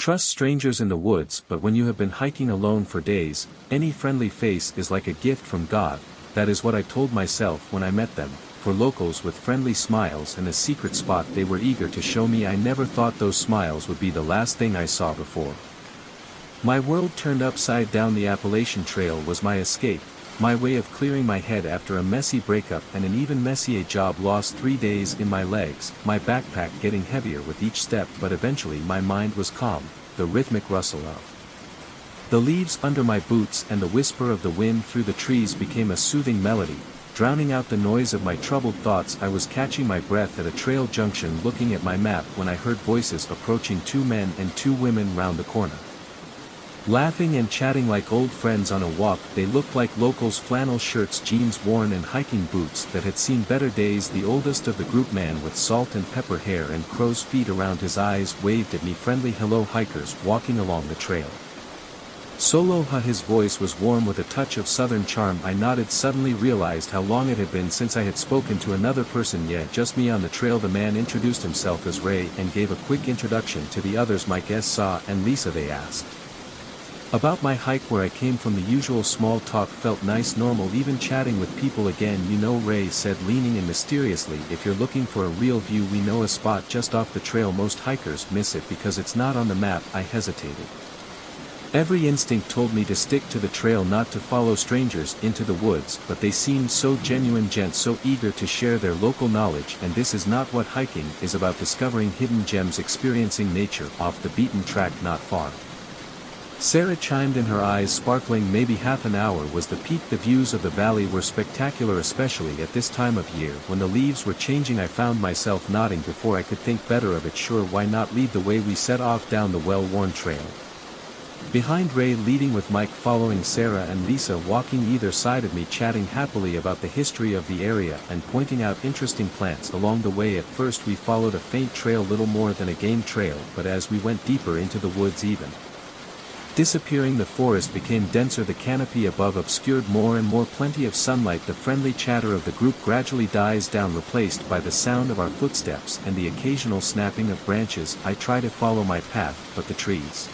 Trust strangers in the woods, but when you have been hiking alone for days, any friendly face is like a gift from God. That is what I told myself when I met them. For locals with friendly smiles and a secret spot they were eager to show me. I never thought those smiles would be the last thing I saw before my world turned upside down. The Appalachian Trail was my escape, my way of clearing my head after a messy breakup and an even messier job lost. 3 days in my legs, my backpack getting heavier with each step, but eventually my mind was calm, the rhythmic rustle of the leaves under my boots and the whisper of the wind through the trees became a soothing melody, drowning out the noise of my troubled thoughts. I was catching my breath at a trail junction looking at my map when I heard voices approaching. 2 men and 2 women round the corner, laughing and chatting like old friends on a walk. They looked like locals, flannel shirts, jeans worn, and hiking boots that had seen better days. The oldest of the group, man with salt and pepper hair and crow's feet around his eyes, waved at me. Friendly hello, hikers walking along the trail. Soloha. His voice was warm with a touch of southern charm. I nodded, suddenly realized how long it had been since I had spoken to another person. Yeah, just me on the trail. The man introduced himself as Ray and gave a quick introduction to the others, Mike, Sa, and Lisa. They asked about my hike, where I came from. The usual small talk felt nice, normal, even chatting with people again. You know, Ray said, leaning in mysteriously, if you're looking for a real view, we know a spot just off the trail. Most hikers miss it because it's not on the map. I hesitated. Every instinct told me to stick to the trail, not to follow strangers into the woods, but they seemed so genuine, gents, so eager to share their local knowledge. And this is not what hiking is about: discovering hidden gems, experiencing nature off the beaten track not far. Sarah chimed in, her eyes sparkling. Maybe half an hour was the peak. The views of the valley were spectacular, especially at this time of year when the leaves were changing. I found myself nodding before I could think better of it. Sure, why not? Lead the way. We set off down the well-worn trail, behind Ray leading, with Mike following, Sarah and Lisa walking either side of me, chatting happily about the history of the area and pointing out interesting plants along the way. At first we followed a faint trail, little more than a game trail, but as we went deeper into the woods, even disappearing, the forest became denser, the canopy above obscured more and more. Plenty of sunlight. The friendly chatter of the group gradually dies down, replaced by the sound of our footsteps and the occasional snapping of branches. I try to follow my path, but the trees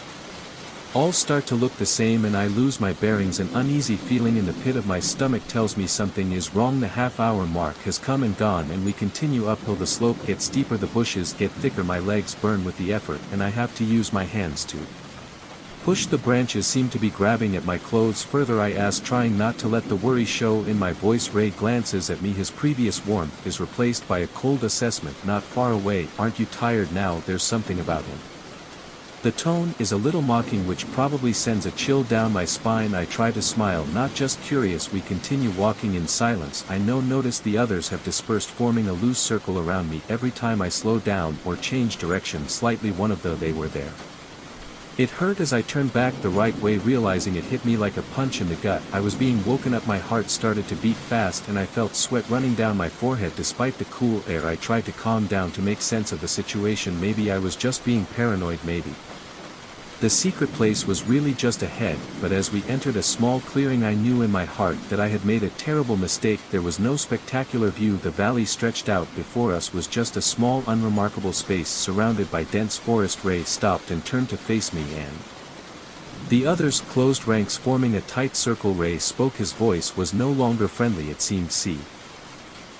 all start to look the same and I lose my bearings. An uneasy feeling in the pit of my stomach tells me something is wrong. The half-hour mark has come and gone and we continue uphill. The slope gets steeper, the bushes get thicker, my legs burn with the effort and I have to use my hands to push. The branches seem to be grabbing at my clothes. Further, I ask, trying not to let the worry show in my voice. Ray glances at me, his previous warmth is replaced by a cold assessment not far away. Aren't you tired now? There's something about him. The tone is a little mocking, which probably sends a chill down my spine. I try to smile, not just curious. We continue walking in silence. I notice the others have dispersed, forming a loose circle around me. Every time I slow down or change direction slightly, one of they were there. It hurt as I turned back the right way, realizing it hit me like a punch in the gut. I was being woken up. My heart started to beat fast and I felt sweat running down my forehead. Despite the cool air, I tried to calm down to make sense of the situation. Maybe I was just being paranoid, maybe the secret place was really just ahead. But as we entered a small clearing, I knew in my heart that I had made a terrible mistake. There was no spectacular view. The valley stretched out before us was just a small, unremarkable space surrounded by dense forest. Ray stopped and turned to face me, and the others closed ranks, forming a tight circle. Ray spoke. His voice was no longer friendly, it seemed. See,